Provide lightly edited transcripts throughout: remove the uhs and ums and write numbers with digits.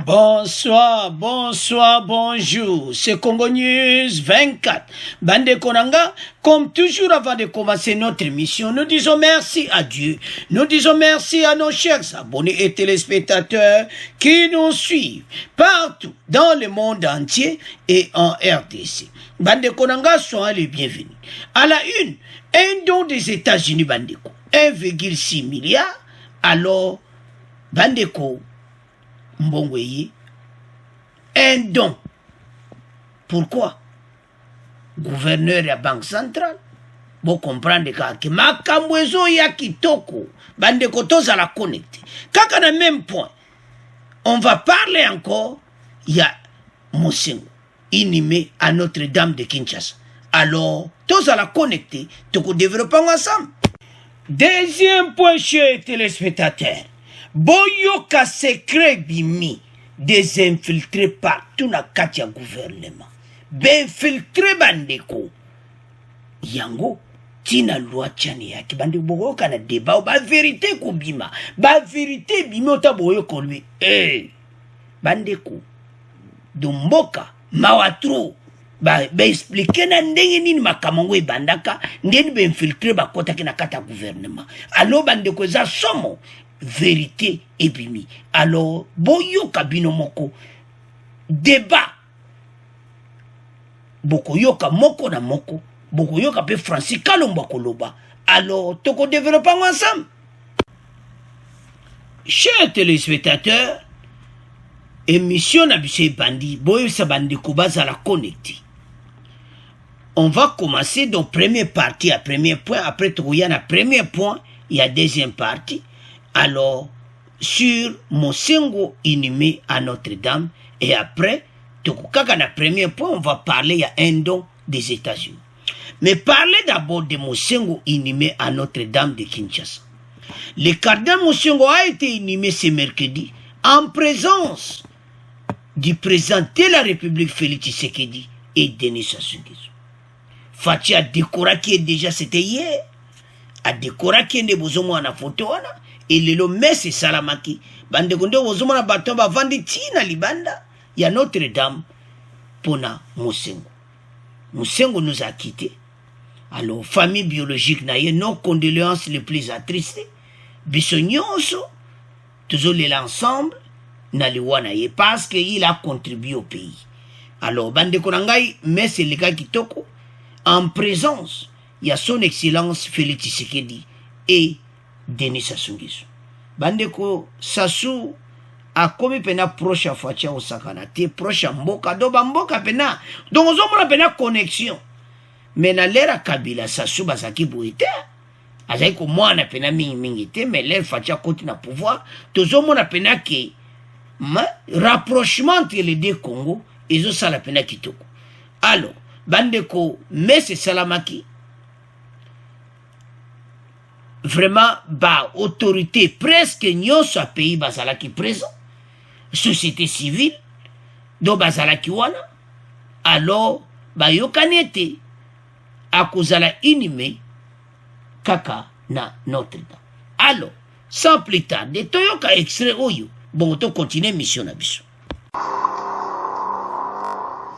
Bonsoir, bonsoir, bonjour. C'est Congo News 24. Bande Konanga, comme toujours avant de commencer notre émission, nous disons merci à Dieu. Nous disons merci à nos chers abonnés et téléspectateurs qui nous suivent partout dans le monde entier et en RDC. Bande Konanga, soyez les bienvenus. À la une, un don des États-Unis, Bandeko, 1,6 milliard. Alors, Bandeko, Mbongweye, un don. Pourquoi? Gouverneur de la Banque centrale. Vous comprenez que Makamwezo ya kitoko. Bande kotos à la connecter. Quand on a même point, on va parler encore. Il y a Mosengo, inhumé à Notre-Dame de Kinshasa. Alors, tous à la connecter. Tout développons ensemble. Deuxième point, chers téléspectateurs. Boyoka secret bimi des infiltrés partout na katia gouvernement. Infiltré bandeko. Yango tina loi tchani yaki bandeko boyoka na débat ba vérité ko bima. Ba vérité bima ota boyoka lui. Bandeko. Dumboka mawatro ba expliquer na ndenge nini makamango bandaka ndeni be infiltré ba kota kina kata gouvernement. Alo bandeko za somo vérité et bimi. Alors, boyoka binomoko débat. Bokoyoka moko na moko. Bokoyoka pe Francis Kalomba Koloba. Alors, toko développons ensemble. Chers téléspectateurs, émission Nabissé Bandi, Boyosa Bandi Kobaza la connecté. On va commencer dans première partie à premier point. Après, il y a un premier point, il y a deuxième partie. Alors, sur Mosengo inhumé à Notre-Dame, et après, dans le premier point, on va parler, il y a un don des États-Unis. Mais parlez d'abord de Mosengo inhumé à Notre-Dame de Kinshasa. Le cardinal Mosengo a été inhumé ce mercredi en présence du président de la République Félix Tshisekedi et Denis Sassou Nguesso. Fatia a décoré qui est déjà, c'était hier, a décoré qui est besoin de photo. Et le messe salamaki bande konde ozomona bato ba vandi tina libanda ya Notre-Dame pona Mosengo. Mosengo nous a quittés. Alors famille biologique na ye nos condoléances les plus attristées. Biso nyonso toujours l'ensemble na liwana ye parce que il a contribué au pays. Alors bande konangai messe le ka kitoko en présence il y a son excellence Félix Tshisekedi et Denis Sassou Nguesso. Bandeko Sassou a komi pena proche à Fatia Osakana te proche à Mboka do Mboka pena donc ozomona pena connexion mais na l'era Kabila Sassou bazaki boite azai ko mwana pena mingi te mais l'era Fatia côté na pouvoir tozomona pena ke rapprochement entre les deux Congo ezo sala pena kitoko. Alors bandeko Messe Salamaki vraiment ba autorité presque nyonso a pays bazalaki présent société civile do bazalaki wana alors ba yokani ete akozala inhumé kaka na Notre-Dame. Alors sans plus tarder toyoka extrait oyo bon to continuer mission na biso.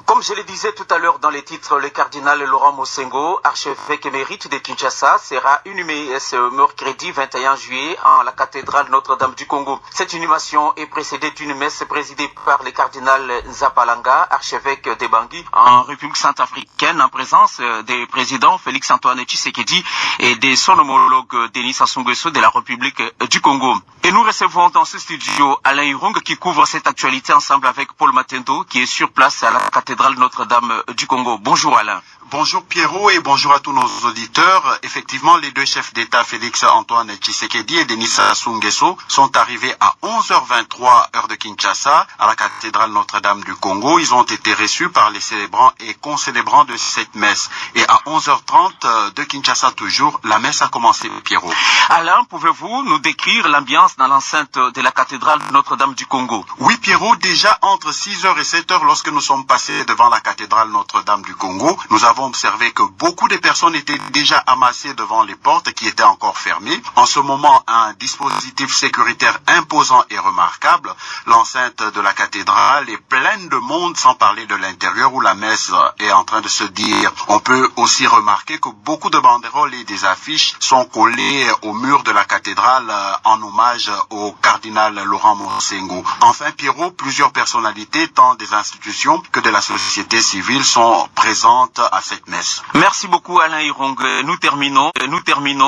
Comme je le disais tout à l'heure dans les titres, le cardinal Laurent Mosengo, archevêque émérite de Kinshasa, sera inhumé ce mercredi 21 juillet en la cathédrale Notre-Dame du Congo. Cette inhumation est précédée d'une messe présidée par le cardinal Zapalanga, archevêque de Bangui, en République centrafricaine, en présence des présidents Félix Antoine Tshisekedi et de son homologue Denis Sassou Nguesso de la République du Congo. Et nous recevons dans ce studio Alain Irung qui couvre cette actualité ensemble avec Paul Matendo qui est sur place à la cathédrale Notre-Dame du Congo. Bonjour Alain. Bonjour Pierrot et bonjour à tous nos auditeurs. Effectivement, les deux chefs d'État, Félix Antoine Tshisekedi et Denis Sassou Nguesso, sont arrivés à 11h23 heure de Kinshasa à la cathédrale Notre-Dame du Congo. Ils ont été reçus par les célébrants et concélébrants de cette messe. Et à 11h30 de Kinshasa toujours, la messe a commencé, Pierrot. Alain, pouvez-vous nous décrire l'ambiance dans l'enceinte de la cathédrale Notre-Dame du Congo? Oui Pierrot, déjà entre 6h et 7h lorsque nous sommes passés devant devant la cathédrale Notre-Dame du Congo, nous avons observé que beaucoup de personnes étaient déjà amassées devant les portes qui étaient encore fermées. En ce moment, un dispositif sécuritaire imposant et remarquable. L'enceinte de la cathédrale est pleine de monde, sans parler de l'intérieur où la messe est en train de se dire. On peut aussi remarquer que beaucoup de banderoles et des affiches sont collées au mur de la cathédrale en hommage au cardinal Laurent Mosengo. Enfin, Pierrot, plusieurs personnalités, tant des institutions que de la société civile, sont présentes à cette messe. Merci beaucoup Alain Irong. Nous terminons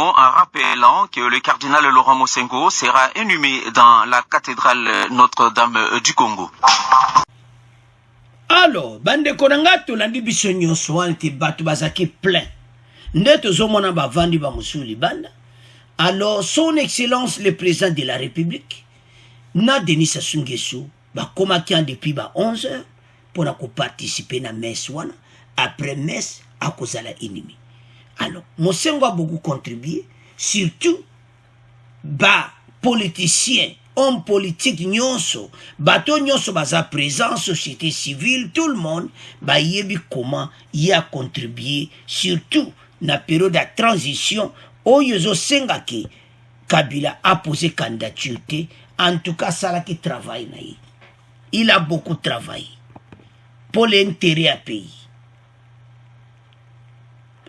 en rappelant que le cardinal Laurent Mosengo sera inhumé dans la cathédrale Notre-Dame du Congo. Alors, bande konanga tolandi biso nyonso wana te bato bazaki plein. Nde tozomona bavandi ba musuli banda. Alors, son excellence le président de la République, na Denis Sassou Nguesso, bakomaki depuis 11h pour participer à la messe wana. Après messe, à cause de la ennemi. Alors, Mosengo a beaucoup contribué, surtout, politiciens, hommes politiques, nyonso, bateau nyonso baza présent, société civile, tout le monde, yebi comment y a contribué, surtout, na période de transition, oyozo sengaki, Kabila a posé candidature, en tout cas, ça là qui travaille na ye. Il a beaucoup travaillé pour l'intérêt à pays.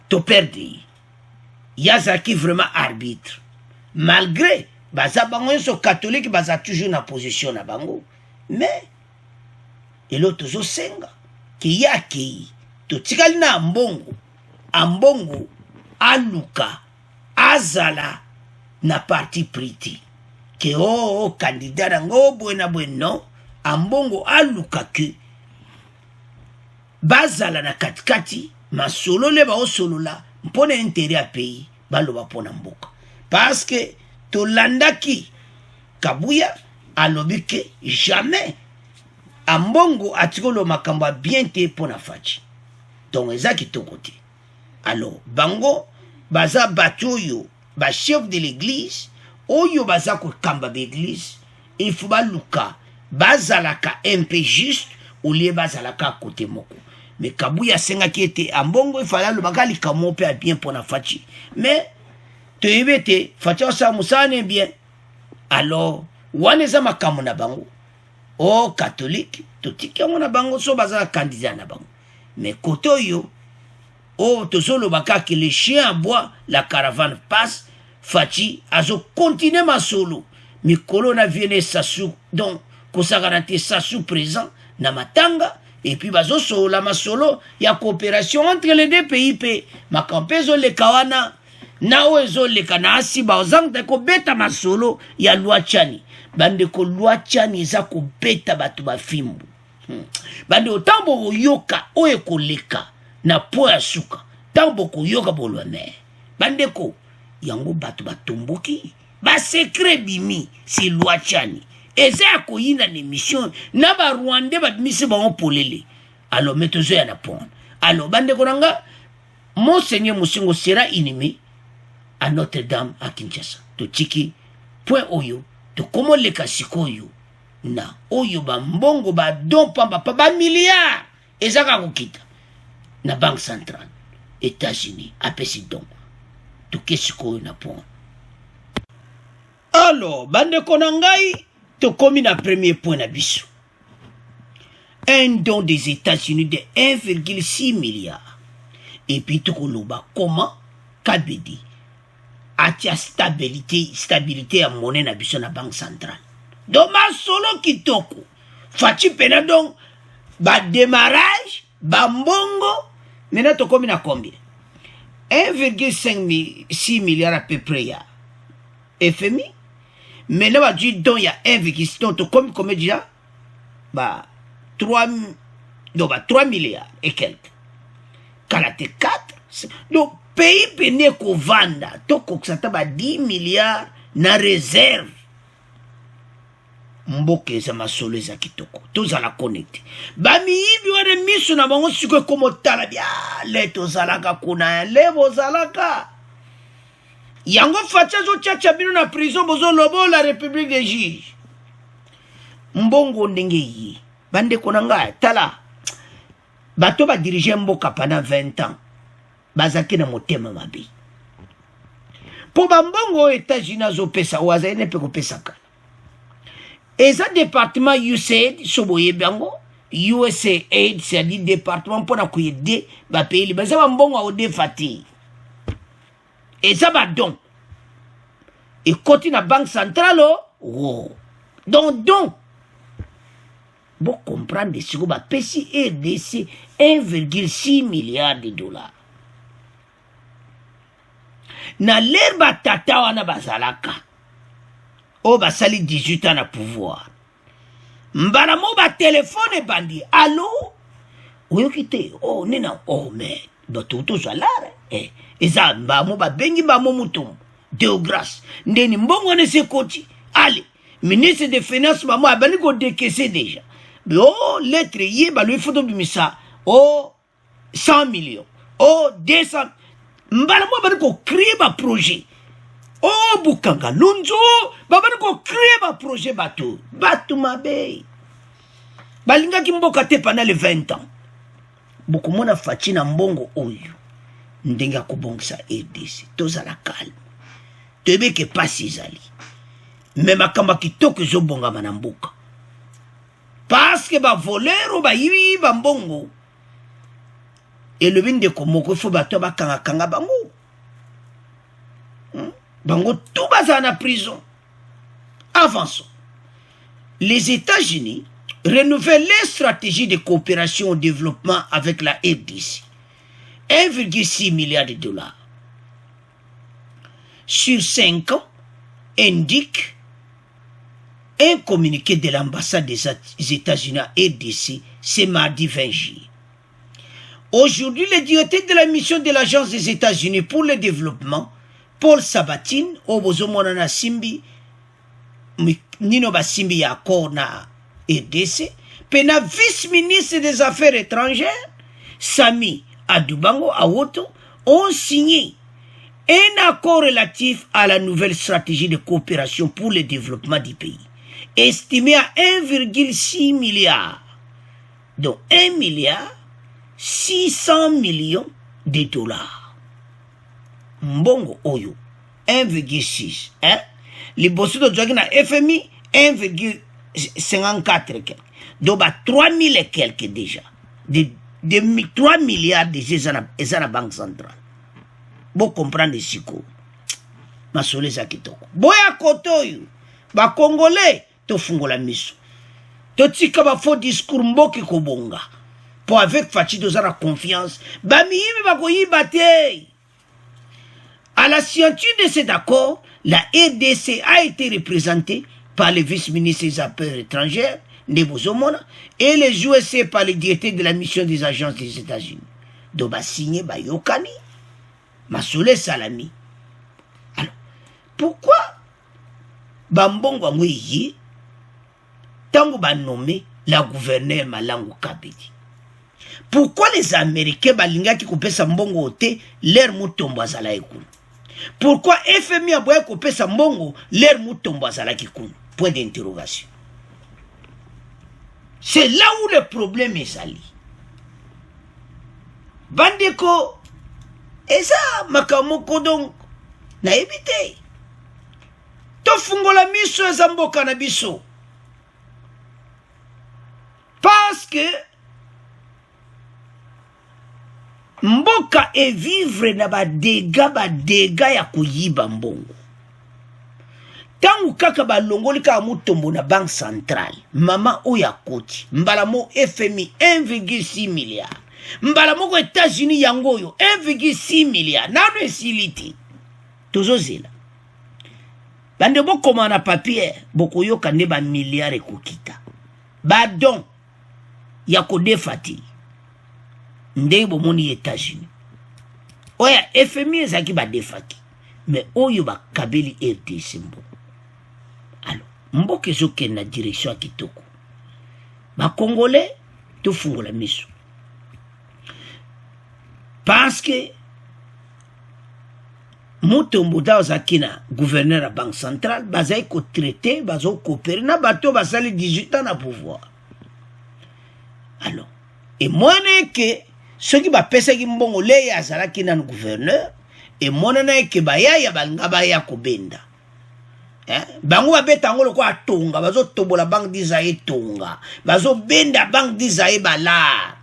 To perdre, Yazaki vraiment arbitre. Malgré, baza bango yon so catholique, baza toujours na position na bango. Mais, et l'autre zo senga, ki yaki, to tikali na ambongo, aluka, azala, na parti priti. Ke candidat nango, buena non, ambongo aluka ke, bazala na katikati, masolo le bao solo la mpona intérêt à pays baloba pona mboka parce que to landaki Kabuya alobi ke jamais ambongo atikolo makamba bien te pona fachi donc ezaki to côté alors bango baza batoyo ba chef de l'église oyo baza ko kamba l'église il faut baluka bazalaka un peu juste au lieu bazalaka côté moko. Mais Kabuya senga qui était en bongo, il fallait le bagali kamo pe bien pour la fachi. Mais, tu y fachi sa musane bien. Alors, waneza makamu na bango. Oh, catholique, tu tiki na bango, so baza candidat na bango. Mais koto yo, oh, to solo baka que les chiens aboient, la caravane passe, fachi, azo continue ma solo. Mais kolona viene sasu, donc, kosa garantie sasu présent, na matanga, et puis bazo solo la masolo ya coopération entre les deux pays pe makampezo le kawana nawe zo le kanasi ba ozang de ko beta masolo ya luachani bande ko luachani za ko beta batu ba fimbu bande otambo yoka oye ko leka na po ya suka tambo ko yoka bolwane bande ko yango batu batomboki ba secret bimi si luachani eza koyina ne mission na ba Rwanda ba mise ba polele alors metozo ya na pon alors bande konanga Monseigneur Mosengo sera inhumé à Notre-Dame à Kinshasa to tiki point oyo to komo le kasikoyo na oyo ba mbongo ba don pamba ba milliard ezaka kokita na banque centrale États-Unis apesi don to kesikoyo na pon alors bande konangai to komi na premier point na biso. Un don des États-Unis de 1,6 milliard. Et puis tout koloba comment Kabedi atia stabilité à monnaie na biso na banque centrale. Donc ma solo kitoko. Fachi pena donc ba démarrage ba mbongo maintenant to komi na combien 1,6 milliard à peu près ya. FMI. Maintenant, on dit donc il y a 1,6, donc comme déjà, 3 milliards et quelques. Kalate 4. Donc, pays péné ko vanda, donc ça t'a 10 milliards na réserve. Mboke za masolo za kitoko. Toza la connecte. Bami ibi wane misu na bango suke komo tala bia. Leto zalaka kuna, levo zalaka. Yango facha zo chacha bino na prison bozo lobo la République des juges. Mbongo ndenge yi. Bande konanga tala. bato ba diriger mboka pendant 20 ans bazaki na motema mabe po bambongo États-Unis azopesa waza ene pe kopesa kala eza département USAID soboye bango USAID c'est-à-dire département pour na aider ba pays baza bambongo au defati eza ba don et côté na banque centrale oh donc vous comprenez ce que va pesi RDC 1,6 milliard de dollars. Na l'herba tata wana bazalaka. O basali 18 ans na pouvoir. Mbala mo ba téléphone bandi. Allô? Oyo kite. Oh nena. Oh mais. Bato zalare. Eza mba mo ba bengi mba mo mutum. Deo grâce. Ndeni mbongo ne se koti. Allez. Ministre des Finances maman abani ko décaisser déjà. Oh, lettre, yé, bah, lui, faut de ça. Oh, 100 millions. Oh, 200. Mbala moi, bah, ko créer un projet. Oh, Bukanga, Lunzo. Bah, ko créer un projet, bateau. Bateau, ma belle. Balinga ki mboka te pendant les 20 ans. Beaucoup mona fati na mbongo oyo. Ndenga kubongisa RDC. Toza la calme. Tebe ke pasi zali. Même kamba kitoko zo bonga manamboka. Parce que ba voler ou ba yibi ba mbongo. Et le bin de komoko faut bato ba kanga bango. Bango tout baza na prison. Avançons. Les États-Unis renouvellent les stratégies de coopération au développement avec la RDC. 1,6 milliard de dollars. Sur 5 ans, indique un communiqué de l'ambassade des États-Unis à RDC, c'est mardi 20 juillet. Aujourd'hui, le directeur de la mission de l'Agence des États-Unis pour le développement, Paul Sabatine, Obozomonana Simbi, Nino Basimbi Yakor na RDC, pena vice-ministre des Affaires étrangères, Sami Adubango Awoto, ont signé un accord relatif à la nouvelle stratégie de coopération pour le développement du pays, estimé à 1,6 milliard, donc 1 milliard 600 millions de dollars. Mbongo Oyo, 1,6. Hein? Les bosses de Djogina FMI, 1,54. Donc, 3 000 et quelques déjà. 3 milliards de la Banque centrale. Vous comprenez ce que ma solé Zakitoko. Boya Kotoyo, ba Congolais, to fungola miso. To tika ba faux discours mboki kobonga. Pour avec Fachi dozana confiance, ba miyibi ba koyi bate. À la signature de cet accord, la RDC a été représentée par le vice-ministre des Affaires étrangères, Nebozomona, et les USA par le directeur de la mission des agences des États-Unis. Donc, ba signé ba Yokani, Masoulé Salami. Alors, pourquoi Bambongo Mouye, tango ba nommé la gouverneure Malango Kabedi? Pourquoi les Américains balinga qui coupent sa mbongo ote, l'air moutombo azala ekunu? Pourquoi FMI a boye coupé sa mbongo, l'air moutombo azala kikunu? Point d'interrogation. C'est là où le problème est allé. Bandeko, et ça, makamoko donc, na évité. Tofungola miso ezambo kanabiso. Parce que mboka e vivre na ba dega ya kuyiba mbongo. Tangu kaka ba longoli ka mutombo na banque centrale, mama oya koti, mbala mo FMI 1,6 milliard. Mbala mo ko États-Unis yangoyo 1,6 milliard. Nano esiliti. Tozozela. Bande bo komana papier, boko yoka ne ba milliard e kokita. Ba don ya ko defati. Ndenge bomoni États-Unis. Oya FMI ezaki ba defaki. Mais oyo ba kabeli RDC mbo. Alors, mboke zoke na direction kitoko. Ba Congolais to fungola miso. Parce que Mutombo da ozakina gouverneur à banque centrale bazai ko traité bazo coopérer na bato basali 18 ans na pouvoir. Alors et mwana ke soki bapesa ki mbongo le azalaki na gouverneur et mwana na ke bayaya balinga baya kobenda bango babeta ngo lokwa atonga bazo tobola banque d'Isaïe tonga bazo benda banque d'Isaïe bala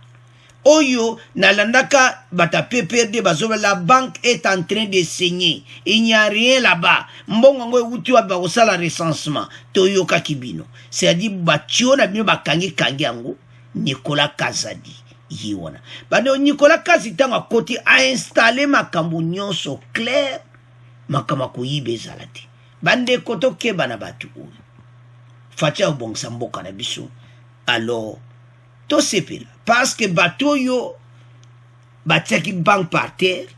oyo nalandaka bata PPRD bazo la banque est en train de saigner il n'y a rien là-bas mbongo ngo uti wa ba osala recensement toyoka kibino c'est-à-dire batio na bino bakangi kangi yango Nicolas Kazadi yiwana bano Nicolas Kazadi tanga koti a installé makambo nyonso clair makama kuyibe zalati bande koto keba na batu oyo fatia obongisa mboka na biso alors to sepela parce que bato yo batiaki banque par terre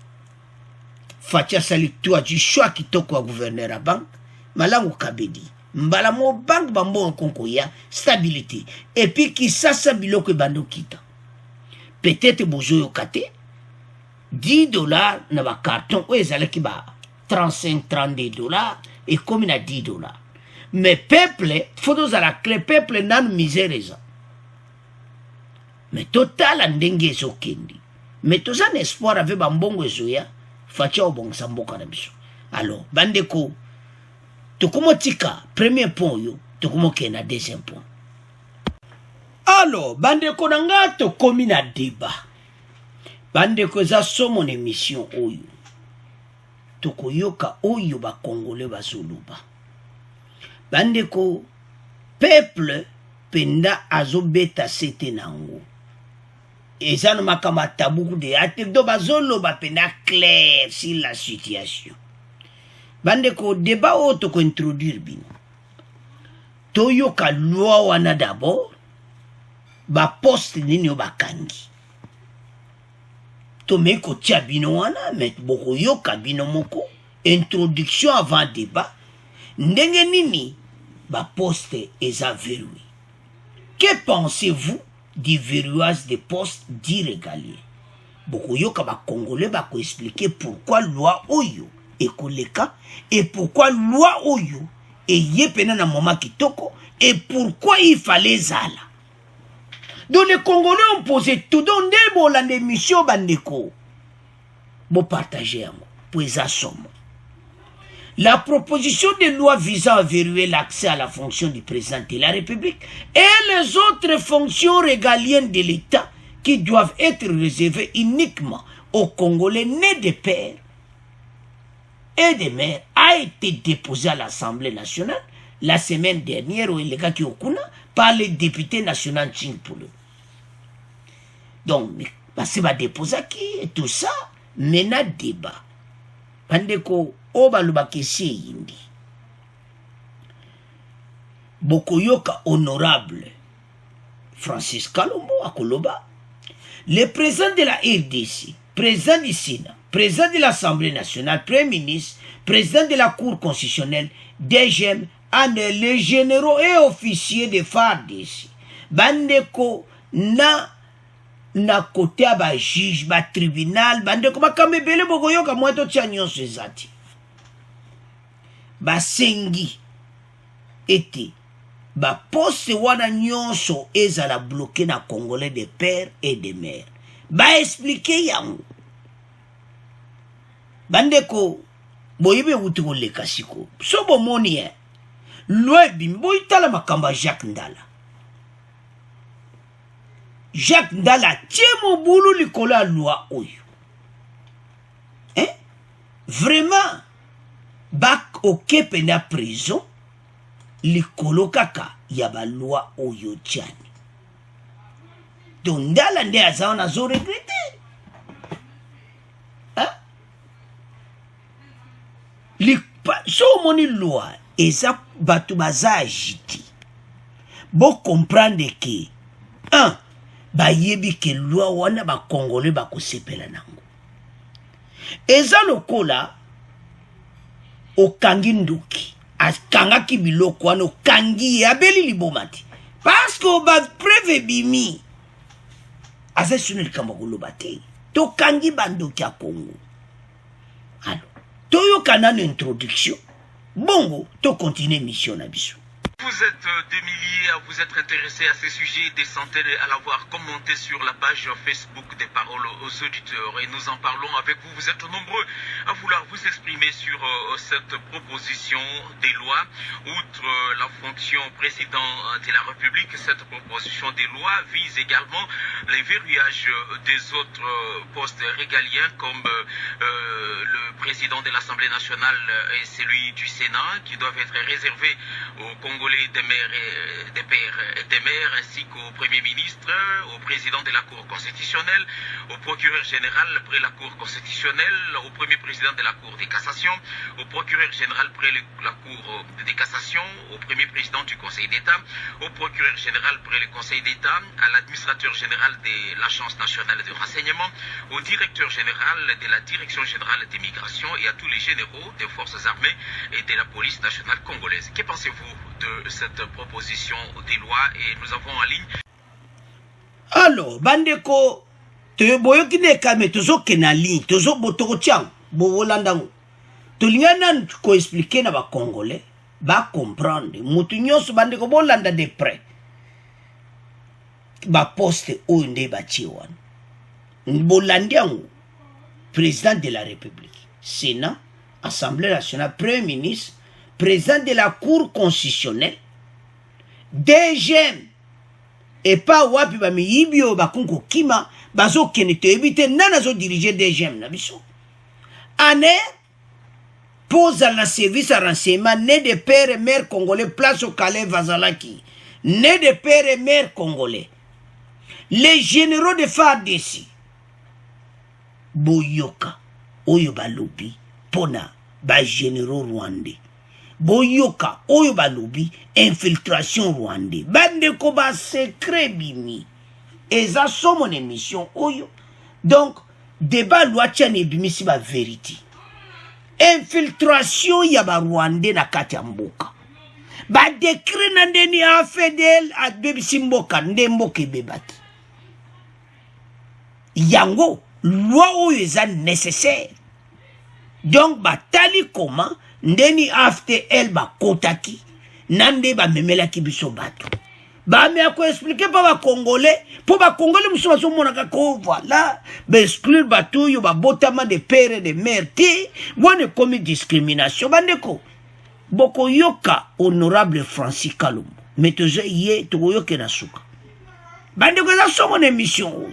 fatia sali toi du choix kitoko wa gouverneur à banque malangu kabedi mbala mo banque bambo konko ya stabilité et puis qui sasa biloko bando kita peut-être bozo kate $10 na ba carton o ezalaki ba 35-32 dollars et comme il a $10. Mais peuple, faut à la clé, peuple n'a pas misère. Mais total, en dengue, so kendi. Mais tout ça, espoir avec Bambongo Zoya, fatia au bon sambo kanabiso. Alors, bandeko, to komo tika, premier point yo, to komo kena deuxième point. Alors, bandeko nanga to komi na débat. Bandeko za so mon émission oyo. Tokoyoka oyo ba Congolais bazoluba. Bandeko peuple penda azobeta sete nango. Eza no makama tabuku de ate do bazoloba penda clair sur la situation. Bandeko débat o toko introduire bino. Toyoka loi wana d'abord ba poste nini bakangi. Tomeko tia bino wana met boko yoka bino moko introduction avant débat ndenge nini ba poste eza verrouillé. Que pensez-vous du verrouillage des postes d'irréguliers? Boko yoka ba Congolais ba ko expliquer pourquoi loi oyo ekoleka et pourquoi loi oyo eyepena na moment kitoko et pourquoi il fallait zala. Donc les Congolais ont posé tout dans des mots la émission bandeko. Bon partager yango pour les assommes. La proposition de loi visant à verrouiller l'accès à la fonction du président de la République et les autres fonctions régaliennes de l'État qui doivent être réservées uniquement aux Congolais nés de père et de mère a été déposée à l'Assemblée nationale la semaine dernière au Elega Kiokuna par le député national Tchingpoulou. Donc, c'est va déposer qui et tout ça, mena débat. Bandeko, oba lubakesi yindi. Bokoyoka honorable Francis Kalombo Akoloba, le président de la RDC, président du Sénat, président de l'Assemblée nationale, premier ministre, président de la Cour constitutionnelle, DGM, les généraux et officiers de FARDC. Bandeko na côté ba juge ba tribunal bandeko makamebele bokoyoka mwato tia nyonso ezati basengi ete baposte wana nyonso ezala bloqué na Congolais de père et de mère baexplike yango bandeko boyebe wuti koleka siko so bomoni loi bimi boyitala makamba Jacques Ndala. Jacques Ndala tiemo boulou likolo ya loi oyo. Vraiment bak okepe na prison likolo kaka ya ba loi oyo tiani. Donc Ndala nde aza na zo regretter. So moni loi eza batu baza agiti. Bo comprendre que ba yebi ke loi wana ba Congolais ba kosepela nango. Eza lokola okangi nduki akangaki biloko wana okangi abeli libomati parce que ba preuve bimi asa sunu likamba koloba te to kangi bandoki ya Congo. Alors toyoka nano introduction bongo to continue mission na biso. Vous êtes des milliers à vous être intéressés à ces sujets, des centaines à l'avoir commenté sur la page Facebook des Paroles aux auditeurs. Et nous en parlons avec vous. Vous êtes nombreux à vouloir vous exprimer sur cette proposition des lois. Outre la fonction président de la République, cette proposition des lois vise également les verrouillages des autres postes régaliens comme le président de l'Assemblée nationale et celui du Sénat qui doivent être réservés aux Congolais des maires et des pères et des mères, ainsi qu'au Premier ministre, au président de la Cour constitutionnelle, au procureur général près la Cour constitutionnelle, au premier président de la Cour des cassations, au procureur général près la Cour des cassations, au premier président du Conseil d'État, au procureur général près le Conseil d'État, à l'administrateur général de l'Agence nationale de renseignement, au directeur général de la Direction générale des migrations et à tous les généraux des forces armées et de la police nationale congolaise. Que pensez-vous de cette proposition des lois? Et nous avons en ligne. Alors, bandeko, te boyoki ne kame tozo kena ligne, tozo botoko tiang, bovolandango. Tolingana ko expliquer na ba congolais, ba comprendre. Mutu nyonso bandeko bolanda de près. Ba poste o nde ba chiwan. Bolandiango, président de la République, Sénat, Assemblée nationale, Premier ministre, président de la Cour constitutionnelle, DGM, et pas wapi ba miyibio ba kunko kima, bazo kene te éviter nana zo diriger DGM na biso. Ane, pose à la service à renseignement, né de père et mère congolais, place au Calais Vazalaki, né de père et mère congolais. Les généraux de FARDC, Boyoka, Oyo Balobi, Pona, ba généraux rwandais. Boyoka, Oyo Balobi, infiltration rwandais. Bande ko ba secret bimi. Et ça, c'est mon émission, Oyo. Donc, débat loi tchane bimi si ba vérité. Infiltration yaba rwandais na kati ya mboka. Ba décret na ndeni a fedel a bebisi mboka, nde mboka bebaki. Yango, loi oyo eza nécessaire. Donc, batali comment, ndeni afte el ba kotaki, nande ba memelaki biso bato. Ba me ako expliquer pa ba congolais, po ba congolais muso baso monaka ko voilà, ba exclure bato yo ba botama de père et de mère ti, wane komi discrimination bandeko. Boko yoka honorable Francis Kalumbo, mais tozo ye to yoke na suka. Bandeko za so mon émission.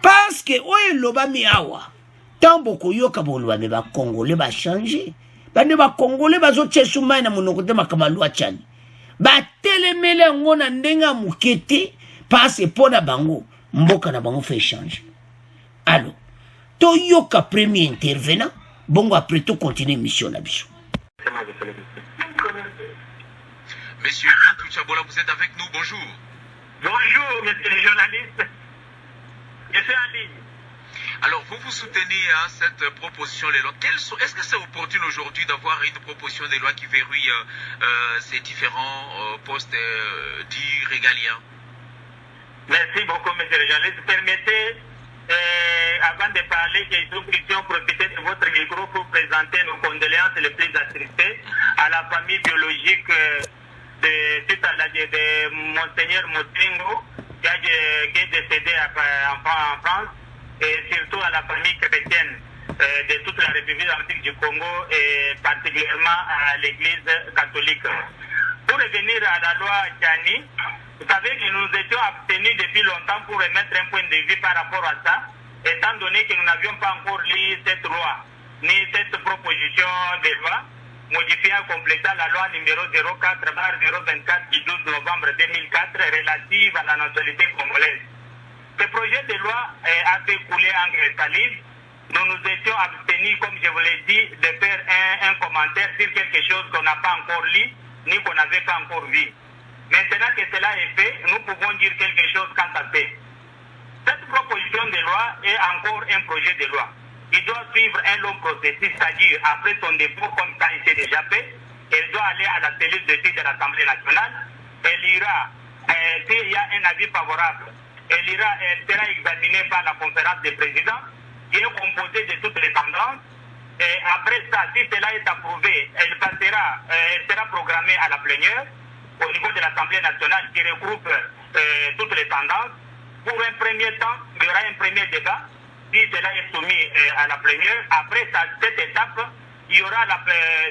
Parce que oye loba mi awa, tant boko yoka bolwa me ba congolais ba changer. Bande ba congolais bazo tchesu mai na monokote makamalu achani. Ba telemele ngona ndenga mukete passe pona bango mboka na bango fait changer. Alors, to yoka premier intervenant, bongo après to continuer mission na biso. Monsieur Bintou Chabola, vous êtes avec nous, bonjour. Bonjour, monsieur le journaliste. Je suis en ligne. Alors, vous vous soutenez à cette proposition de loi. Est-ce que c'est opportun aujourd'hui d'avoir une proposition de loi qui verrouille ces différents postes dits régaliens? Merci beaucoup, monsieur le journaliste. Permettez, avant de parler, que nous puissions profiter de votre micro pour présenter nos condoléances les plus attristées à la famille biologique de Monseigneur Motengo, qui est décédé en France, et surtout à la famille chrétienne de toute la République démocratique du Congo et particulièrement à l'Église catholique. Pour revenir à la loi Tchani, vous savez que nous étions abstenus depuis longtemps pour remettre un point de vue par rapport à ça, étant donné que nous n'avions pas encore lu cette loi, ni cette proposition de loi, modifiant et complétant la loi numéro 04/024 du 12 novembre 2004 relative à la nationalité congolaise. Ce projet de loi a fait couler en salive. Nous nous étions abstenus, comme je vous l'ai dit, de faire un commentaire sur quelque chose qu'on n'a pas encore lu, ni qu'on n'avait pas encore vu. Maintenant que cela est fait, nous pouvons dire quelque chose quant à ça. Cette proposition de loi est encore un projet de loi. Il doit suivre un long processus, c'est-à-dire après son dépôt, comme ça il s'est déjà fait, elle doit aller à la cellule de suite de l'Assemblée nationale. Elle ira, s'il y a un avis favorable, elle sera examinée par la conférence des présidents, qui est composée de toutes les tendances. Et après ça, si cela est approuvé, elle sera programmée à la plénière. au niveau de l'Assemblée nationale qui regroupe toutes les tendances. Pour un premier temps, il y aura un premier débat, si cela est soumis à la plénière. Après cette étape, il y aura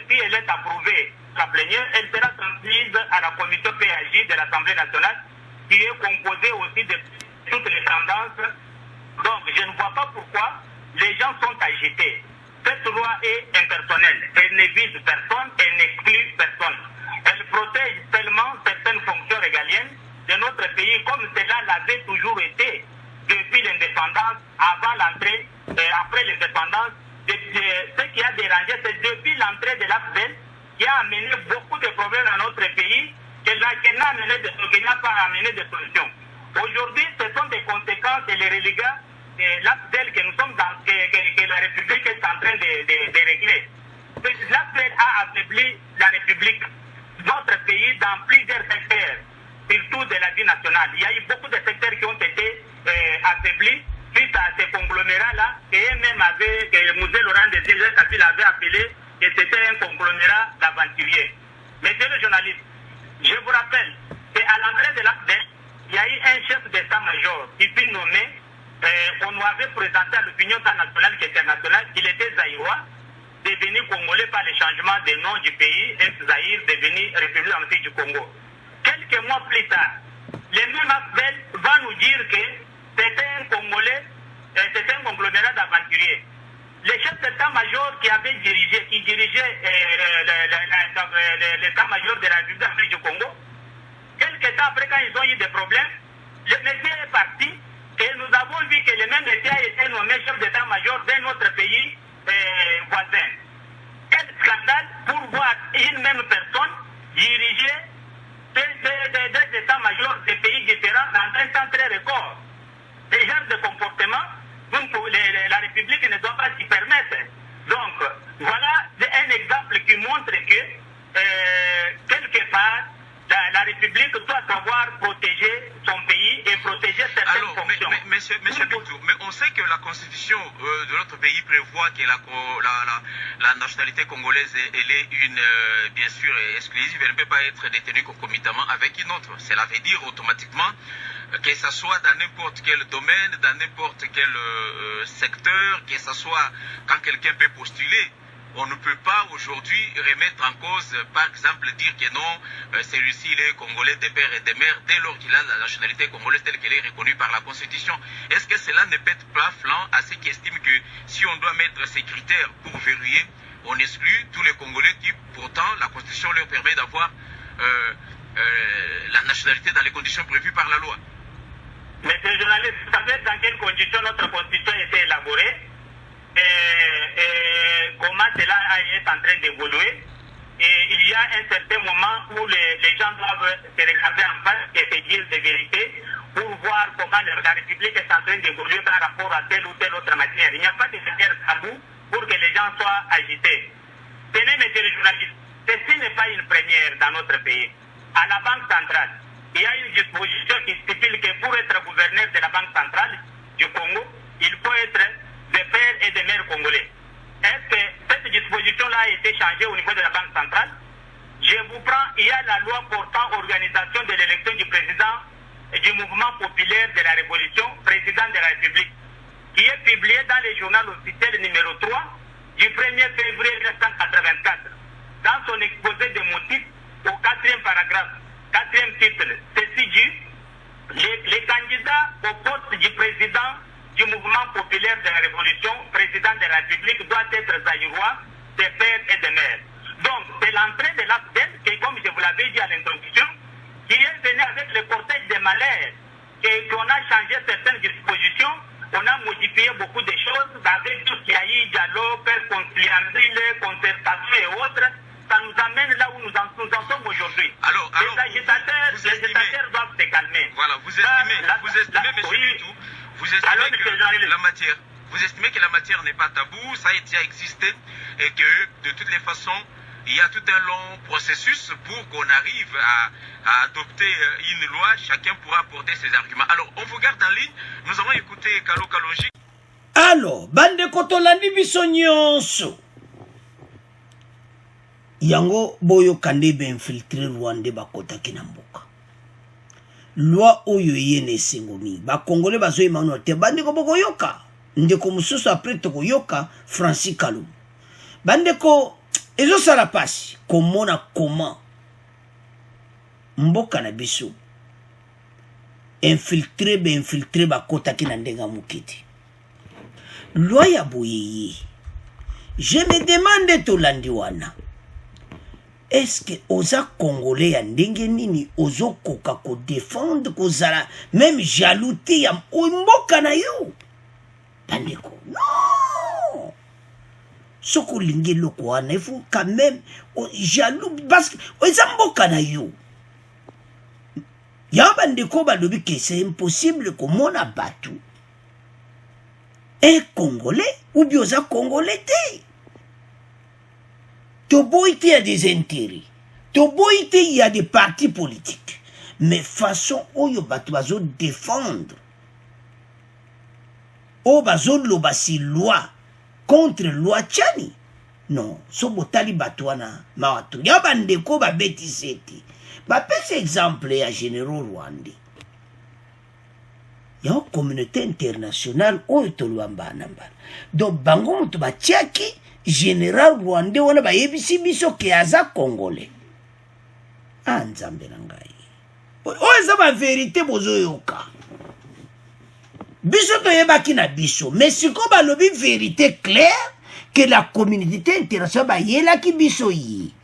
si elle est approuvée, la plénière, elle sera transmise à la commission PAJ de l'Assemblée nationale, qui est composée aussi de toutes les tendances. Donc, je ne vois pas pourquoi les gens sont agités. Cette loi est impersonnelle. Elle ne vise personne, elle n'exclut personne. Elle protège seulement certaines fonctions régaliennes de notre pays, comme cela l'avait toujours été depuis l'indépendance, avant l'entrée, après l'indépendance. Ce qui a dérangé, c'est depuis l'entrée de l'AFDEL qui a amené beaucoup de problèmes dans notre pays, qui n'a pas amené de solutions. Aujourd'hui, ce sont des conséquences et les relégats de l'AFDEL que nous sommes que la République est en train de régler. L'AFDEL a affaibli la République, notre pays, dans plusieurs secteurs, surtout de la vie nationale. Il y a eu beaucoup de secteurs qui ont été affaiblis suite à ces conglomérats-là, et même que Moussé Laurent Désiré Kabila avait appelé que c'était un conglomérat d'aventuriers. Messieurs les journalistes, je vous rappelle qu'à l'entrée de l'AFDEL, il y a eu un chef d'état-major qui fut nommé, on nous avait présenté à l'opinion tant nationale qu'internationale qu'il était zaïrois, devenu congolais par le changement de nom du pays, ex-Zaïre, devenu République démocratique du Congo. Quelques mois plus tard, le même AFDEL va nous dire que c'était un Congolais, c'était un conglomérat d'aventuriers. Le chef d'état-major qui dirigeait l'état-major de la République démocratique du Congo, quelques temps après, quand ils ont eu des problèmes, le monsieur est parti et nous avons vu que le même monsieur a été nommé chef d'état-major d'un autre pays voisin. Quel scandale pour voir une même personne diriger des états-majors de pays différents dans un temps très record. Ce genre de comportement, la République ne doit pas s'y permettre. Donc, voilà un exemple qui montre que, quelque part, la République doit savoir protéger son pays et protéger certaines fonctions. Monsieur Bintou, mais on sait que la constitution de notre pays prévoit que la nationalité congolaise elle est bien sûr exclusive, elle ne peut pas être détenue concomitamment avec une autre. Cela veut dire automatiquement que ce soit dans n'importe quel domaine, dans n'importe quel secteur, que ce soit quand quelqu'un peut postuler. On ne peut pas aujourd'hui remettre en cause, par exemple, dire que non, celui-ci il est congolais des pères et des mères dès lors qu'il a la nationalité congolaise telle qu'elle est reconnue par la Constitution. Est-ce que cela ne pète pas flanc à ceux qui estiment que si on doit mettre ces critères pour verrouiller, on exclut tous les Congolais qui, pourtant, la Constitution leur permet d'avoir la nationalité dans les conditions prévues par la loi? Monsieur le journaliste, vous savez dans quelles conditions notre Constitution a été élaborée? Comment cela est en train d'évoluer. Et il y a un certain moment où les gens doivent se regarder en face et se dire des vérités pour voir comment la République est en train d'évoluer par rapport à telle ou telle autre matière. Il n'y a pas de matière tabou pour que les gens soient agités. Tenez, monsieur le journaliste, ceci n'est pas une première dans notre pays. À la Banque centrale, il y a une disposition qui stipule que pour être gouverneur de la Banque centrale du Congo, il faut être des pères et des mères congolais. Est-ce que cette disposition-là a été changée au niveau de la Banque centrale? Je vous prends, il y a la loi portant organisation de l'élection du président du mouvement populaire de la Révolution, président de la République, qui est publiée dans le journal officiel numéro 3 du 1er février 1984. Dans son exposé de motifs, au 4e paragraphe, 4e titre, ceci dit, les candidats au poste du président du mouvement populaire de la Révolution, président de la République, doit être zaïrois, des pères et des mères. Donc, c'est l'entrée de l'AFDEL, qui, comme je vous l'avais dit à l'introduction, qui est venue avec le cortège des malheurs, qu'on a changé certaines dispositions, on a modifié beaucoup de choses, avec tout ce qu'il y a eu, dialogue, concertation et autres. Ça nous amène là où nous en sommes aujourd'hui. Alors, les agitateurs doivent se calmer. Voilà, vous estimez, monsieur Bintou, vous estimez que la matière n'est pas tabou, ça a déjà existé et que de toutes les façons, il y a tout un long processus pour qu'on arrive à adopter une loi, chacun pourra apporter ses arguments. Alors, on vous garde en ligne, nous allons écouter Kalo Kalonji. Alors, bande kotolandi biso nyonso. yango boyo kande be infiltrer Rwanda bakota kinamboka loi oyo yene sengomi ba congolais bazo imano te bandeko boko yoka ndeko mususu après to yoka Francis Kalou bandeko ezo sala pasi komona comment mboka na biso infiltrer bakota kinandenga mukiti loi ya boyeye. Je me demande to landiwana. Est-ce que oza congolais ya ndenge nini ozo koka ko défendre ko zala même jalouté ya mboka na yo bandeko non soko lingi loko wana il faut quand même jaloux parce que oza mboka na yo ya bandeko balobi que c'est impossible ko mona batu un congolais ou bien oza congolais te. Toboïté, il y a des intérêts. Toboïté, il y a des partis politiques. Mais façon, oyo batu bazo défendre. O bazo lobasi loi contre loi tchani. Non, so botali batuana mawatu. Ya bandeko ba beti seti. Ba pese exemple ya généraux rwandais. Ya communauté internationale oyo toluamba nambana. Donc bango mutu ba tchaki général rwandais wana ba yebisi biso ke aza congolais. Nzambe na ngai. Oyo za ba vérité bozo yoka. Biso to yebaki na biso, mais siko ba lobi vérité claire que la communauté internationale ba yelaki biso yi.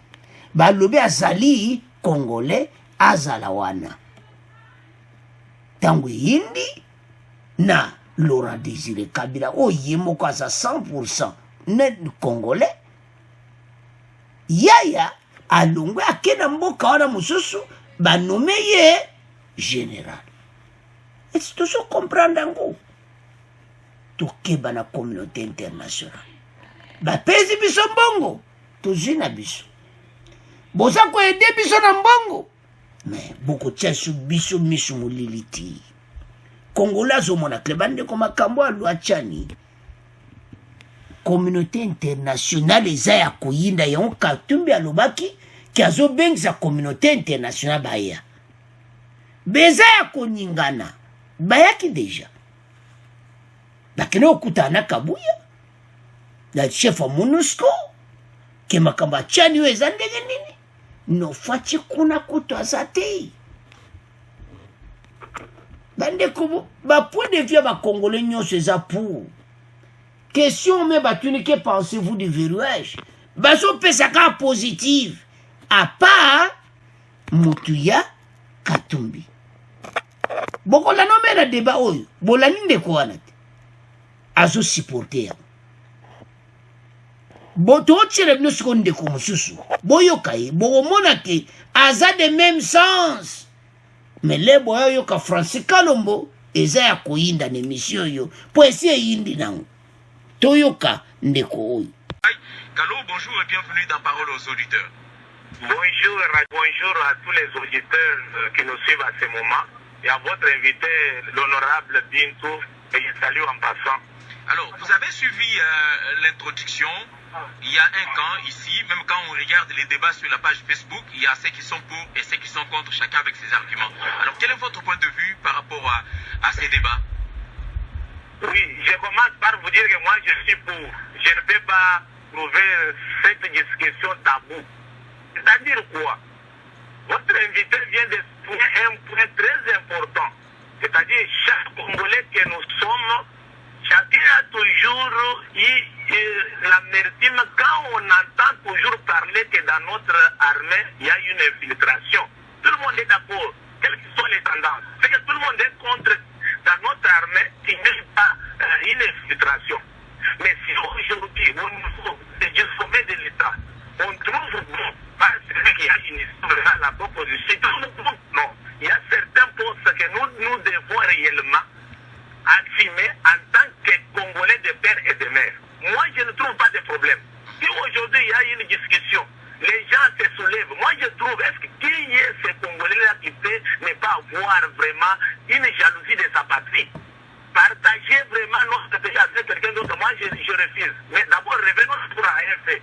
Ba lobi azali congolais azala wana. Tangu yindi na Laurent Désiré Kabila oye moko aza 100% net congolais. Yaya alongwe akena mboka wana mususu ba nommé ye général. Est-ce que tu comprends ngo? Tokeba na communauté internationale. Ba pesi biso mbongo, tozina biso. Boza ko aider biso na mbongo. Mais beaucoup tchasu biso misu muliliti. Congolais zo mona klebande ko makambo a loi tchani. Communauté internationale eza ya koyinda ya Katumbi alobaki ki azo bengisa communauté internationale baya. Beza ya koningana bayaki deja. Bakene okutana Kabuya la chef wa MONUSCO ke makamba tchani weza ndenge nini no fachi kuna kuto azate. Bande ko ba point de vue ba congolais nyonso eza pour. Question mais batuni que pensez-vous du verrouillage? Baso pesaka positive. À part Mutuya Katumbi. Boko la nomé la débat oyo. Bola ninde ko wana. Azo supporter. Boto tire bino seconde ko mususu. Boyo kai, bo mona ke aza de même sens. Mais les boyo ka Francis Kalombo eza ya koyinda na émission yo. Po essayer yindi nango. Toyoka ndeko oyo. Gallo, bonjour et bienvenue dans Parole aux auditeurs. Bonjour à tous les auditeurs qui nous suivent à ce moment et à votre invité, l'honorable Bintou, et je salue en passant. Alors, vous avez suivi l'introduction. Il y a un camp ici, même quand on regarde les débats sur la page Facebook, il y a ceux qui sont pour et ceux qui sont contre, chacun avec ses arguments. Alors, quel est votre point de vue par rapport à ces débats? Oui, je commence par vous dire que moi je suis pour. Je ne peux pas trouver cette discussion tabou. C'est-à-dire quoi? Votre invité vient de souligner un point très important. C'est-à-dire chaque Congolais que nous sommes, chacun a toujours eu l'amertume quand on entend toujours parler que dans notre armée, il y a une infiltration. Tout le monde est d'accord, quelles que soient les tendances. C'est que tout le monde est contre dans notre armée qui n'est pas une infiltration. Mais si aujourd'hui, au niveau du sommet de l'État, on trouve bon, parce qu'il y a une histoire à la proposition, non, il y a certains postes que nous devons réellement assumer en tant que Congolais de père et de mère. Moi, je ne trouve pas de problème. Si aujourd'hui il y a une discussion, les gens se soulèvent. Moi, je trouve, est-ce qu'il y a ce Congolais-là qui peut ne pas avoir vraiment une jalousie de sa patrie? Partager vraiment notre pays avec quelqu'un d'autre, moi, je refuse. Mais d'abord, revenons pour un fait.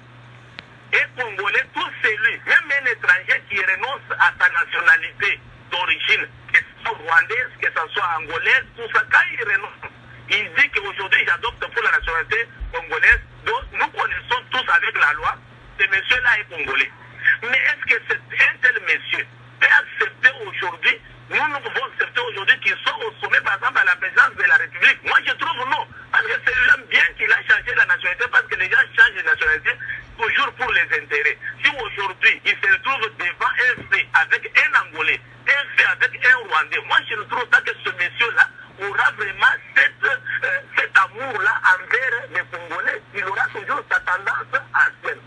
Et Congolais, tout celui, même un étranger qui renonce à sa nationalité d'origine, que ce soit rwandaise, que ce soit angolaise, tout ça, quand il renonce, il dit qu'aujourd'hui j'adopte pour la nationalité congolaise, donc nous connaissons tous avec la loi, ce monsieur-là est congolais. Mais est-ce que un tel monsieur peut accepter aujourd'hui, nous pouvons accepter aujourd'hui qu'il soit au sommet, par exemple, à la présidence de la République? Moi je trouve non, parce que celui-là, bien qu'il a changé la nationalité, parce que les gens changent de nationalité toujours pour les intérêts. Si aujourd'hui il se retrouve devant un fait avec un Angolais, un fait avec un Rwandais, moi je ne trouve pas que ce monsieur-là aura vraiment cet amour-là envers les Congolais. Il aura toujours sa tendance à faire.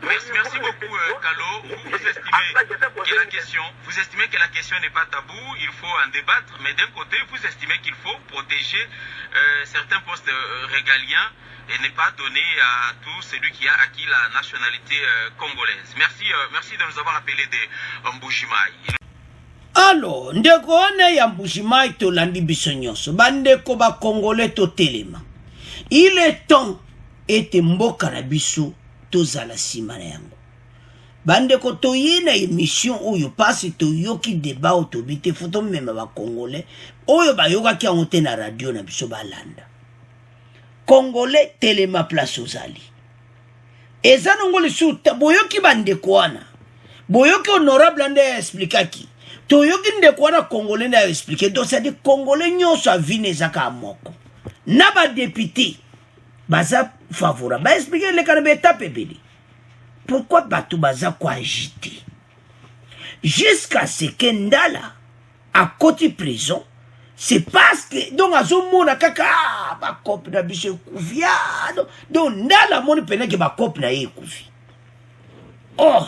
Merci beaucoup, Kalo. Vous estimez que la question n'est pas tabou, il faut en débattre, mais d'un côté, vous estimez qu'il faut protéger certains postes régaliens et ne pas donner à tout celui qui a acquis la nationalité congolaise. Merci de nous avoir appelé de Mbujimayi. Alors, ndeko wana ya Mbujimayi tolandi biso nyonso bandeko ba Congolais totelema. Il est temps ete mboka na biso tozala sima na yango. Bandeko toye na émission oyo pasi toyoki débat otobite foto mema ba Congolais oyo bayoka ki yango na radio na biso balanda. Congolais telema place ozali. Eza nongo lisuta boyoki bandeko wana. Boyoki honorable ande explikaki. Toyoki ndeko wana Congolais na expliquer donc c'est des Congolais nyonso avine zaka moko. Na ba député baza favorable. Ba expliquer le kanebe étape ebele. Pourquoi bato baza ko agiter? Jusqu'à ce que Ndala a côté prison, c'est parce que donc azomona kaka ba cop na biso kufia. Donc Ndala moni pena ke ba cop na ye kufi. Oh,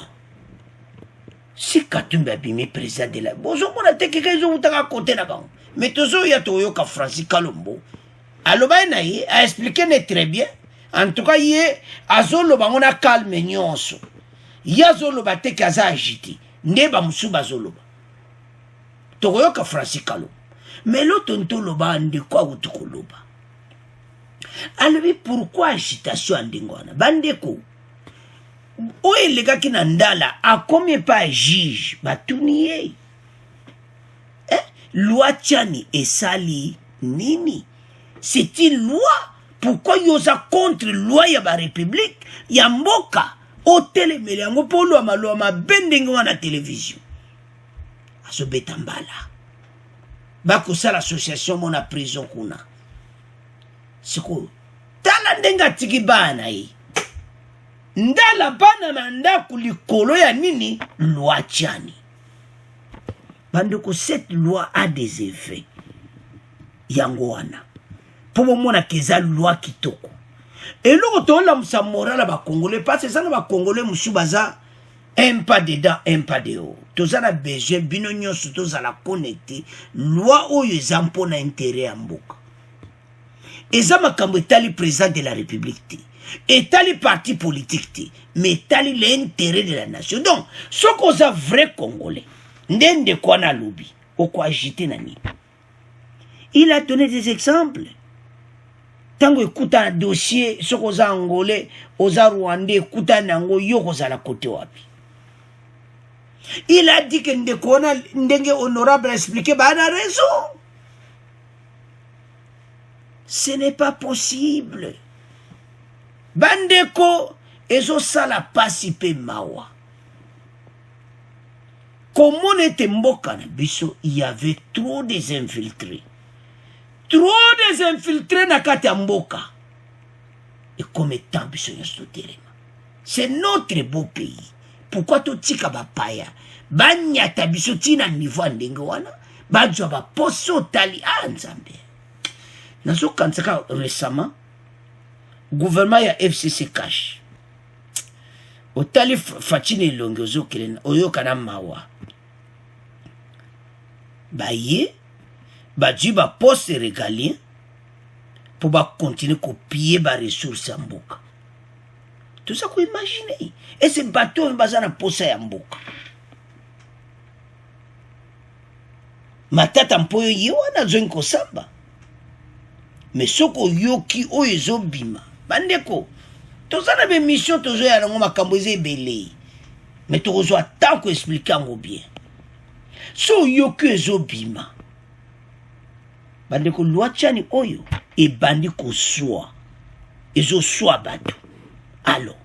si Katumbi abimi président de la bozo mona te keka zo mutaka côté na bango. Mais tozo ya toyo ka Francis Kalombo. Aloba na ye a expliqué ne très bien. En tout cas, hier, azolo bangona calme nyonso. Yazolo bate kaza agiti. Neba musuba zolo. Togoyoka Francis Kalombo. Mais l'autre ntoloba ande kwa utukoloba. Alors pourquoi agitation andingwana? Bandeko. Oye lega kina Ndala a combien pas juge batuniye? Loi tiani esali nini? C'est une loi. Pourquoi yoza contre loi ya ba république ya mboka hôtel meliango polo amalo ma bendenge wana télévision aso betambala bako sala association mona prison kuna siko tala ndenga tiki bana yi Ndala bana na ndaku likolo ya nini loi tiani bandeko cette loi a des effets yango wana pour moi keza loi kitoko et le to la musa moral ba Congolais parce que ça ba Congolais musu baza un pas dedans un pas dehors tous a besoin binonyo surtout za la connecter loi oyo zampo na intérêt ya mboka eza makambo etali président de la république etali parti politique mais etali l'intérêt de la nation donc ce qu'on a vrai Congolais ndende kwa na lobi o kwa agiter nani il a donné des exemples. Tango ekuta dossier soko za angolais oza rwandais ekuta nango yoko za la côté wapi. Il a dit que ndekona ndenge honorable a expliqué ba na raison. Ce n'est pas possible. Bandeko ezo sala pasi pe mawa. Comme on était mboka na biso, il y avait trop des infiltrés. Trop des infiltrés na kati ya mboka. Et comme étant biso nyoso telema. C'est notre beau pays. Pourquoi to tika ba paya? Banyata biso tina niveau ndenge wana. Bajwa ba poso tali anzambe. Nazo kansaka récemment gouvernement ya FCC cash. Otali Fachine Longozo kelena oyokana mawa. Baye Badji ba poste régalien pour ba continuer copier ba ressources en mboka. Tout ça qu'on imagine. Et ce bateau en bazana poste en mboka. Matata mpoyo yewana zonko samba. Mais soko yoki oyezo bima. Bandeko tozala be mission tozoya nango makambo eza ebele me tokozwa tant koexplike yango bien so oyoki ezobima bandeko lwa tiani oyo ebandi koswa ezoswa bato alors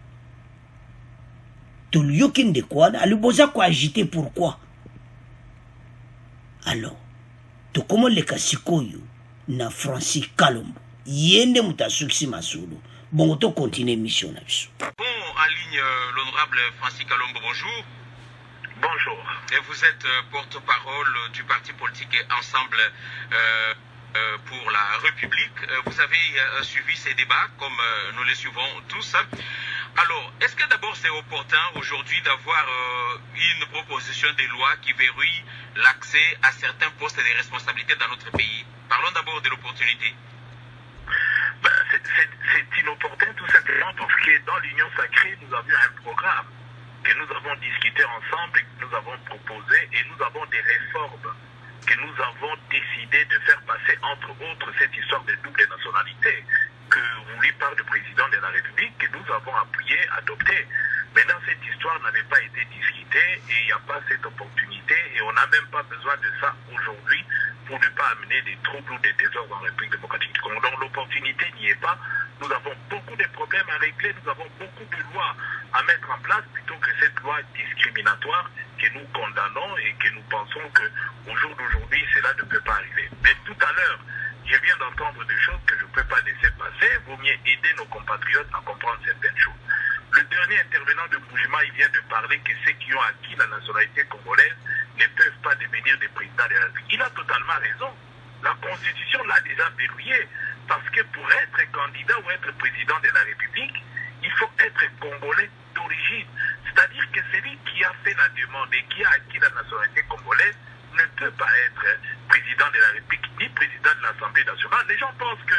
toluyoki ndeko wana aliboza koagite pourquoi alors tokomoleka sikoyo na Francis Kalombo yende mutasuksi masulu bon to continue mission na biso. Bon, en ligne l'honorable Francis Kalombo, bonjour. Bonjour. Et vous êtes porte-parole du parti politique Ensemble pour la République. Vous avez suivi ces débats comme nous les suivons tous. Alors, est-ce que d'abord c'est opportun aujourd'hui d'avoir une proposition de loi qui verrouille l'accès à certains postes de responsabilité dans notre pays? Parlons d'abord de l'opportunité. C'est inopportun tout simplement parce que dans l'Union sacrée, nous avions un programme que nous avons discuté ensemble, que nous avons proposé et nous avons des réformes que nous avons décidé de faire passer, entre autres cette histoire de double nationalité que voulu par le président de la République, que nous avons appuyé, adopté. Maintenant, cette histoire n'avait pas été discutée et il n'y a pas cette opportunité et on n'a même pas besoin de ça aujourd'hui pour ne pas amener des troubles ou des désordres en République démocratique du Congo. Donc l'opportunité n'y est pas. Nous avons beaucoup de problèmes à régler, nous avons beaucoup de lois à mettre en place plutôt que cette loi discriminatoire que nous condamnons et que nous pensons qu'au jour d'aujourd'hui, cela ne peut pas arriver. Mais tout à l'heure, je viens d'entendre des choses que je ne peux pas laisser passer. Il vaut mieux aider nos compatriotes à comprendre certaines choses. Le dernier intervenant de Boujima, il vient de parler que ceux qui ont acquis la nationalité congolaise ne peuvent pas devenir des présidents de la République. Il a totalement raison. La Constitution l'a déjà verrouillé. Parce que pour être candidat ou être président de la République, il faut être congolais d'origine. C'est-à-dire que celui qui a fait la demande et qui a acquis la nationalité congolaise ne peut pas être président de la République ni président de l'Assemblée nationale. Les gens pensent que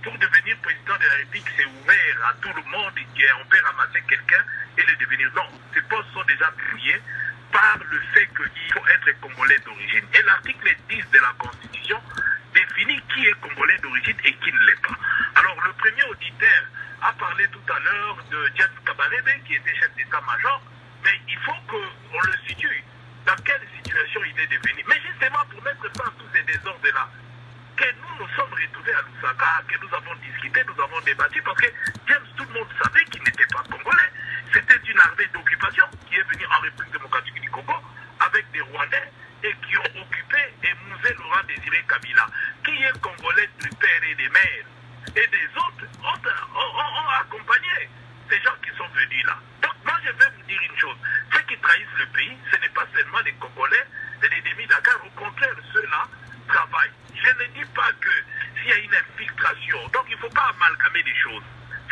pour devenir président de la République, c'est ouvert à tout le monde et on peut ramasser quelqu'un et le devenir. Non, ces postes sont déjà verrouillés par le fait qu'il faut être congolais d'origine. Et l'article 10 de la Constitution définit qui est congolais d'origine et qui ne l'est pas. Alors, le premier auditeur a parlé tout à l'heure de James Kabarebe, qui était chef d'état-major, mais il faut qu'on le situe. Dans quelle situation il est devenu? Mais justement, pour mettre fin à tous ces désordres-là, que nous nous sommes retrouvés à Lusaka, que nous avons discuté, nous avons débattu, parce que James, tout le monde savait qu'il n'était pas congolais. C'était une armée d'occupation qui est venue en République démocratique du Congo avec des Rwandais et qui ont occupé et mousé Laurent Désiré Kabila, qui est congolais du père et des mères. Et des autres ont accompagné ces gens qui sont venus là. Donc moi je vais vous dire une chose, ceux qui trahissent le pays, ce n'est pas seulement les Congolais et les demi-Dakar, au contraire, ceux-là travaillent. Je ne dis pas que s'il y a une infiltration, donc il ne faut pas amalgamer les choses.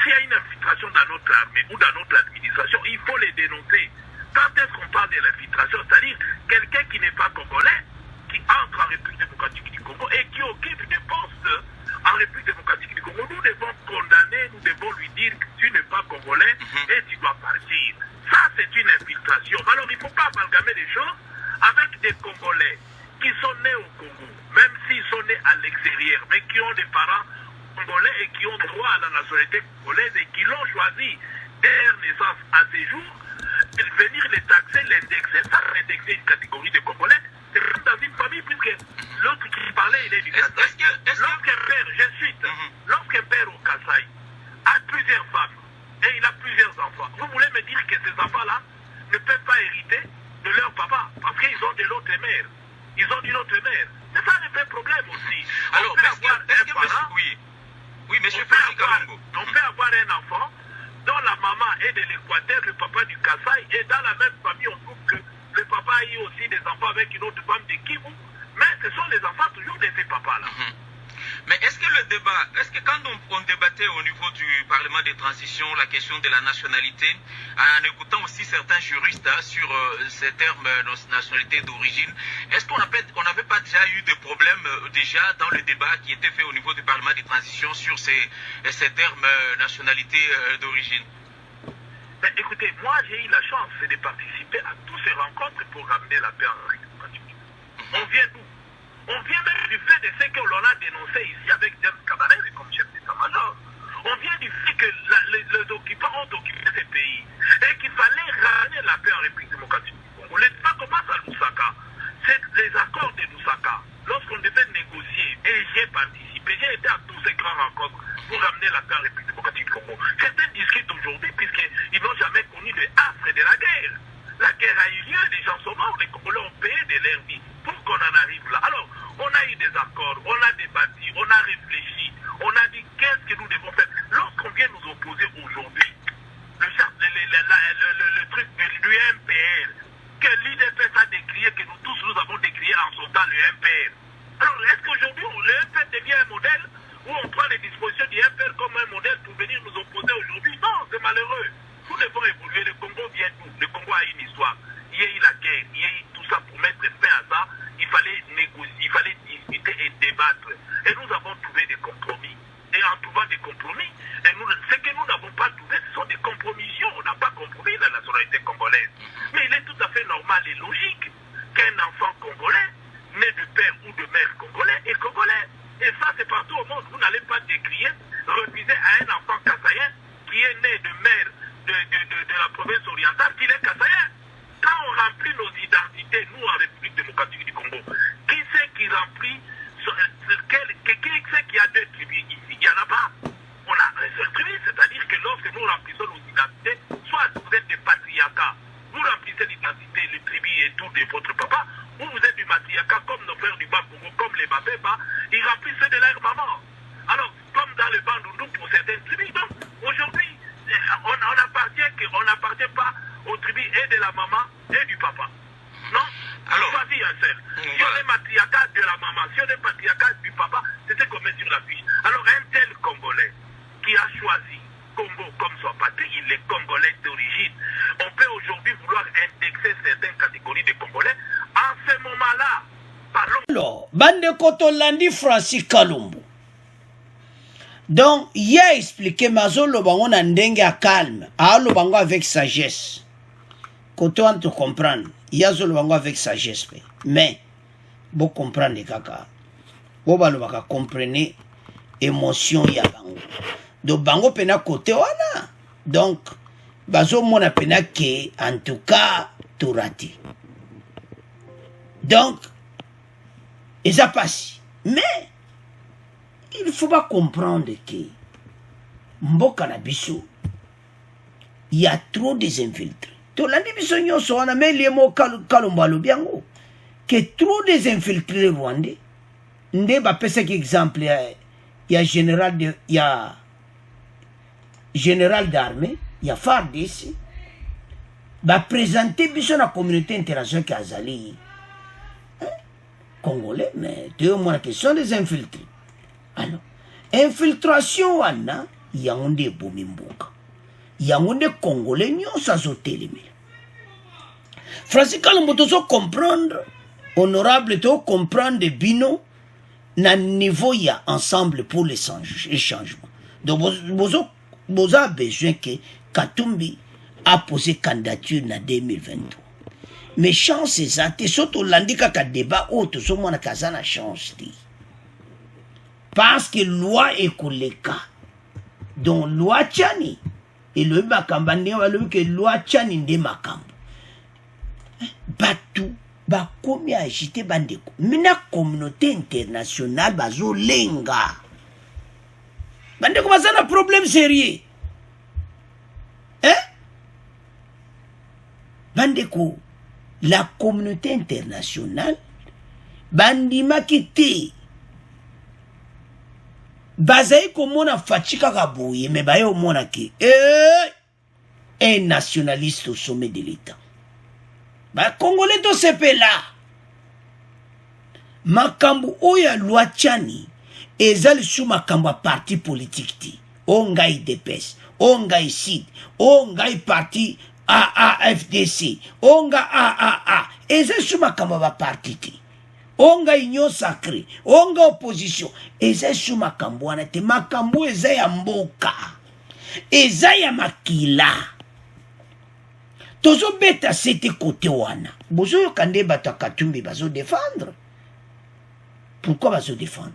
S'il y a une infiltration dans notre armée ou dans notre administration, il faut les dénoncer. Quand est-ce qu'on parle de l'infiltration? C'est-à-dire quelqu'un qui n'est pas congolais, qui entre en République démocratique du Congo et qui occupe des postes en République démocratique du Congo. Nous devons condamner, nous devons lui dire que tu n'es pas congolais et tu dois partir. Ça, c'est une infiltration. Alors, il ne faut pas amalgamer les choses avec des Congolais qui sont nés au Congo, même s'ils sont nés à l'extérieur, mais qui ont des parents congolais et qui ont droit à la nationalité congolaise et qui l'ont choisi dès leur naissance à ces jours, venir les taxer, l'indexer, ça indexer une catégorie de Congolais, c'est comme dans une famille, puisque l'autre qui parlait, il est du Kasaï. Lorsqu'un père, je cite, lorsqu'un père au Kasaï a plusieurs femmes et il a plusieurs enfants, vous voulez me dire que ces enfants-là ne peuvent pas hériter de leur papa parce qu'ils ont de l'autre mère. Ils ont d'une autre mère. C'est ça le vrai problème aussi. Alors, on peut avoir un parent, on peut avoir un enfant dont la maman est de l'Équateur, le papa du Kasaï, et dans la même famille, on trouve que le papa a eu aussi des enfants avec une autre femme de Kivu, mais ce sont les enfants toujours de ces papas-là. Mais est-ce que le débat, est-ce que quand on débattait au niveau du Parlement des transitions la question de la nationalité, en écoutant aussi certains juristes sur ces termes nationalité d'origine, est-ce qu'on n'avait pas déjà eu des problèmes déjà dans le débat qui était fait au niveau du Parlement des transitions sur ces termes nationalité d'origine? Ben, écoutez, moi j'ai eu la chance de participer à toutes ces rencontres pour ramener la paix en République. On vient d'où? On vient même du fait de ce que l'on a dénoncé ici avec James Kabarebe comme chef d'état-major. On vient du fait que les occupants ont pour ramener la paix en République démocratique du Congo. Certains discutent aujourd'hui puisqu'ils n'ont jamais connu le affre de la guerre. La guerre a eu lieu, les gens sont morts, les Congolais ont payé de leur vie pour qu'on en arrive là. Alors, on a eu des accords, on a débattu, on a réfléchi, on a dit qu'est-ce que nous devons faire. Lorsqu'on vient nous opposer aujourd'hui, le truc du MPR, que l'IDPS a décrié, que nous tous nous avons décrié en son temps le MPR. Alors, est-ce qu'aujourd'hui, le MPR devient un modèle où on prend les dispositions du MPR comme un modèle pour venir nous opposer aujourd'hui? Non, c'est malheureux. Nous devons évoluer. Le Congo vient d'où? Le Congo a une histoire. Il y a eu la guerre, il y a eu tout ça pour mettre fin à ça. Il fallait négocier, il fallait discuter et débattre. Et nous avons trouvé des compromis. Et en trouvant des compromis, ce que nous n'avons pas trouvé, ce sont des compromissions. On n'a pas compris la nationalité congolaise. Mais il est tout à fait normal et logique qu'un enfant congolais, né de père ou de mère congolais, est congolais. Et ça, c'est partout au monde. Vous n'allez pas décrier, refuser à un enfant kassaïen qui est né de mère de la province orientale qu'il est kassaïen. Quand on remplit nos identités, nous, en République démocratique du Congo, qui c'est qui remplit, qui c'est qui a deux tribus ici? Il n'y en a pas. On a un seul tribu, c'est-à-dire que lorsque nous remplissons nos identités, soit vous êtes des patriarcats, vous remplissez l'identité, les tribus et tout de votre papa, ou vous êtes du matriarcat comme nos frères du Bas-Congo, comme les Babeba, ils remplissent ceux de leur maman. Alors, comme dans le Bandundu pour certaines tribus, donc aujourd'hui, on n'appartient pas aux tribus et de la maman et du papa. Non? Alors, choisis un seul. Si on est matriarcat de la maman, si on est patriarcat du papa, c'est ce qu'on met sur la fiche. Alors, un tel Congolais qui a choisi Congo comme son patrie, il est Congolais d'origine. On peut aujourd'hui vouloir indexer certaines catégories de Congolais. En ce moment-là, parlons... Alors, Bande Kotolandi Francis Kalumbu. Donc, il a expliqué Mazo Lobango Nandenge à calme, à Lobango avec sagesse. Côté on te comprendre, il y a Lobango avec sagesse. Mais, vous comprenez, kaka. Vous allez comprendre émotion ya bango. Donc, bango pena côté wana. Donc, bazo mona pena ke, en tout cas, tout raté. Donc, et ça passe. Mais, il ne faut pas comprendre que Mboka na biso, il y a trop des infiltrés. To landi biso nyonso wana mais les mots kalumbalo biango que trop des infiltrés rwandais. Nde ba pesa ki exemple ya général d'armée, ya FARDC ba présenter biso na communauté internationale qui azali congolais mais deux mois que sont des infiltrés. Alors, infiltration wana yangonde bomi mboka. Yangonde congolais nyonso azotelemi. Francis Kalumbu tozo comprendre honorable to comprendre bino na niveau ya ensemble pour les changements. Donc vous avez besoin que Katumbi a posé candidature na 2023. Mais chance ezate soto landika ka débat auto so mona kazana chance ti. Parce que loi est koleka. Donc loi tchani et le makambane walo que loi tchani nde makambo. Batu ba komi agité bandeko. Mina communauté internationale bazo lenga. Bandeko bazana problème sérieux. Hein? Bandeko la communauté internationale bandima kité Bazaï komona fachika kaboye, mais baye omona ki un nationaliste au sommet de l'État. Ba Congolais to sepe là. Makambu oya loi tchani ezali sous makambu parti politique ti. Ongai DPS, ongai SID, ongai parti AAFDC, onga AAA. Ezali sous makambu parti ti. Onga union sacrée, onga opposition, eza sous makambo wana te makambo eza ya mboka, eza ya makila. Tozo beta sete côté wana. Bozo yokande bata Katumbi bazo défendre. Pourquoi bazo défendre?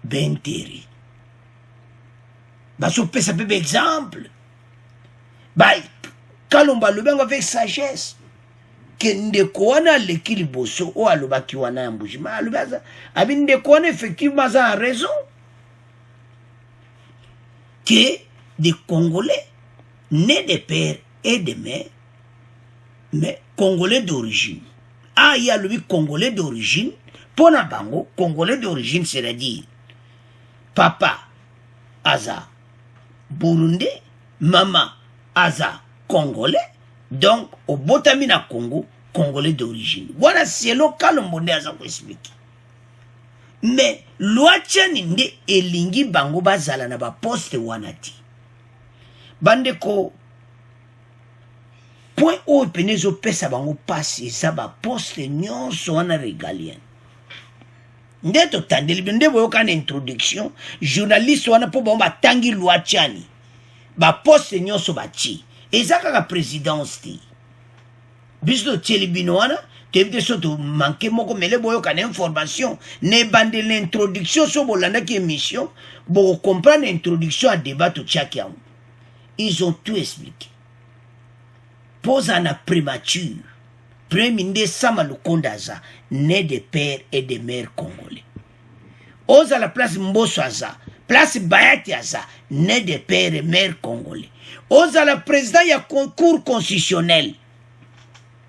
Benteri. Bazo pesa bébé exemple. Bah, Kalumba Lubengo avec sagesse. Que ndeko wana leki liboso o alobaki wana ya mbujima alubaza abi ndeko wana effectivement ça a raison que des Congolais nés de père et de mère, mais Congolais d'origine. Ah, il y a lui Congolais d'origine. Pour la bango, Congolais d'origine, c'est-à-dire papa, Aza, Burundais, maman, Aza, Congolais. Donc, au Botamina Congo, Congolais d'origine. Voilà, c'est le cas le monde Aza pour expliquer. Mais, loi tchaninde elingi bango bazala na ba poste wanati. Bandeko, point où penezo pesa bango passe, ça ba poste nyonso wana régalien. Ndeto tandeli bende boyoka na introduction, journaliste wana po bango batangi loi tchani. Ba poste nyonso bachi. Ezaka ka présidence ti. Biso tcheli bino wana, te soto manqué moko mele boyoka na information, ne bande l'introduction so bolanda ki émission, bo comprendre l'introduction à débat to tchakiam. Ils ont tout expliqué. Pose en a prémature. Premier Sama Lukondaza, né de père et de mère congolais. Ose à la place Mboso Aza, place Bayati Aza, né de père et mère congolais. Ose à la présidente, il y a cour constitutionnel,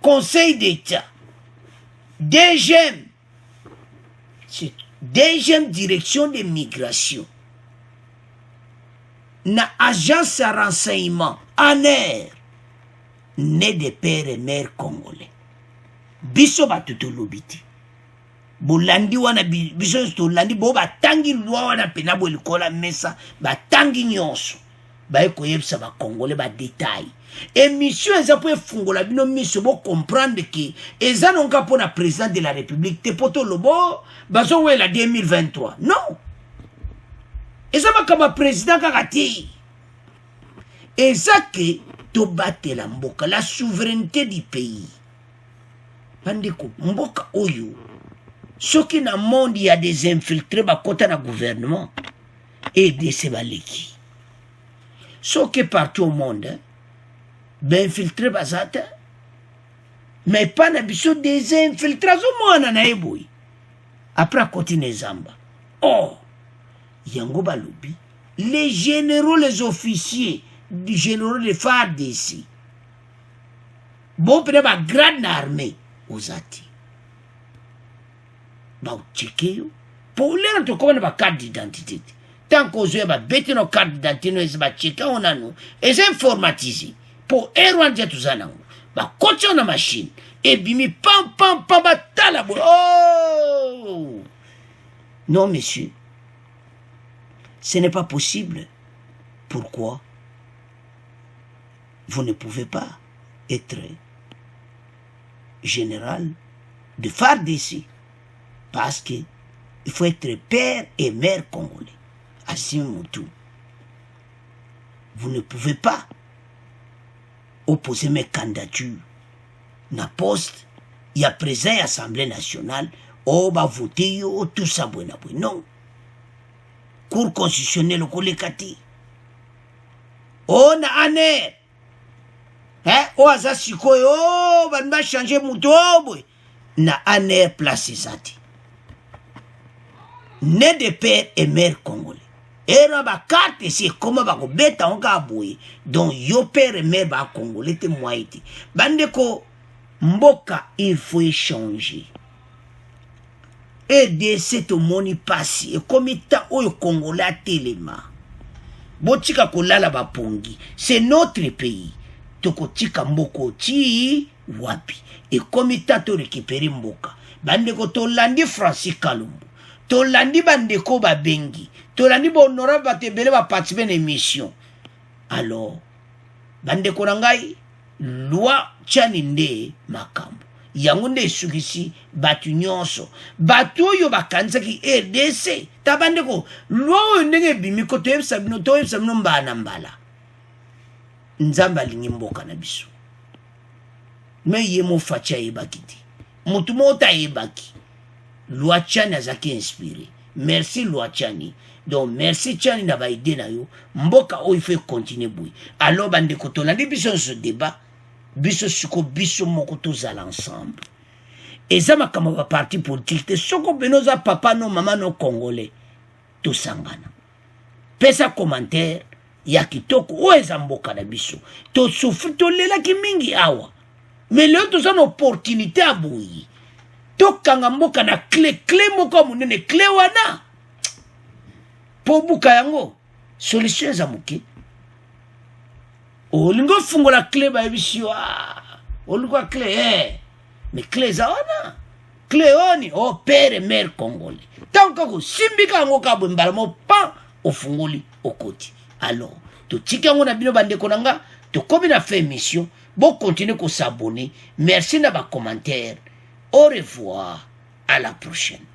conseil d'État, deuxième direction de migration, na agence à renseignement, ANER, né de père et mère congolais. Biso batuto lobiti. Bolandi wana biso stolandi bo batangi loi wana pena bo likola mesa batangi nyonso. Ba ekoyebisa ba congolais ba détail. Émission eza po efungola bino miso bo comprendre que eza nonka pona président de la République te poto lobo bazo wela 2023. Non. Eza makama président kakati. Eza que to battre la mboka, la souveraineté du pays. Bandeko, mboka oyo, ce qui dans le monde, il y a des infiltrés, bah, côté na gouvernement, et des sebaleki. Ce qui est partout au monde, hein, ben infiltrés, bah, zata, mais pas na biso des infiltrés, au moins, na eboui. Après, à côté des zamba. Oh, yango balobi, les généraux, les officiers, du général de FARDC. Bon, peut-être ma grande armée aux ati. Bah, tcheke pour l'air, tu connais ma carte d'identité. Tant qu'on a bête nos cartes d'identité, nous avons tcheke, on a nous. Et c'est informatisé. Pour erwan dia tout ça, nous. Bah, quand on a machine, et bimi, pam, pam, pam, batala, oh! Non, monsieur. Ce n'est pas possible. Pourquoi? Vous ne pouvez pas être général de FARDC parce que il faut être père et mère congolais. Assumez tout. Vous ne pouvez pas opposer mes candidatures. Na poste, il y a présent à l'Assemblée nationale, oh bah voter, oh tout ça, bon. Non. Cour constitutionnelle au Kolekati. On a aner. Hein? Oh, ça sikoyo, oh, on va changer mouton, boy. Na aner place zati. Né de père et mère congolais. Et là, ba carte, c'est comment ba ko beta on ka boy. Donc, yo père et mère ba congolais te moiti. Bandeko, mboka, il faut échanger. Et de cette moni passé, et comme étant au Congolais à téléma. Botika kolala ba pongi. C'est notre pays. Toko tika mboko ti wapi. Et comme état to récupérer mboka. Bandeko to landi Francis Kalumbu. To landi bandeko ba bengi. To landi ba honorable ba tebele ba participer à émission. Alors, bandeko nangai, loi chaninde makambo. Yango nde sukisi batu nyonso. Batu oyo bakanzaki RDC. Tabandeko, loi oyo ndenge bimiko toyebisa bino mbala mbala. Nzamba lingi mboka na biso. Me ye mo facha yebakiti. Mutu mota yebaki. Loi chani azaki inspiré. Merci loi chani. Donc merci chani na ba ide na yo. Mboka oyo faut continuer boui. Alors bandeko tolandi biso ce débat. Biso suko biso moko tozala ensemble. Et ça m'a comme parti politique. Te soko benoza papa no maman no congolais. To sangana. Pesa commentaire. ya kitoko oyo eza mboka na biso tosufri tolelaki mingi awa mais leo toza na opportunité ya boyi tokanga mboka na clé moko ya monene clé wana po buka yango solution eza moke olingi ofungola clé bayebisi yo olingwa clé mais clé eza wana clé oni pere mare congolais ntango kaka osimbika yango kabwe mbala mo pa ofungoli okoti alors totika yango na bino bandeko na nga tokomi na fait émission continuez à s'abonner merci na ba commentaire au revoir à la prochaine.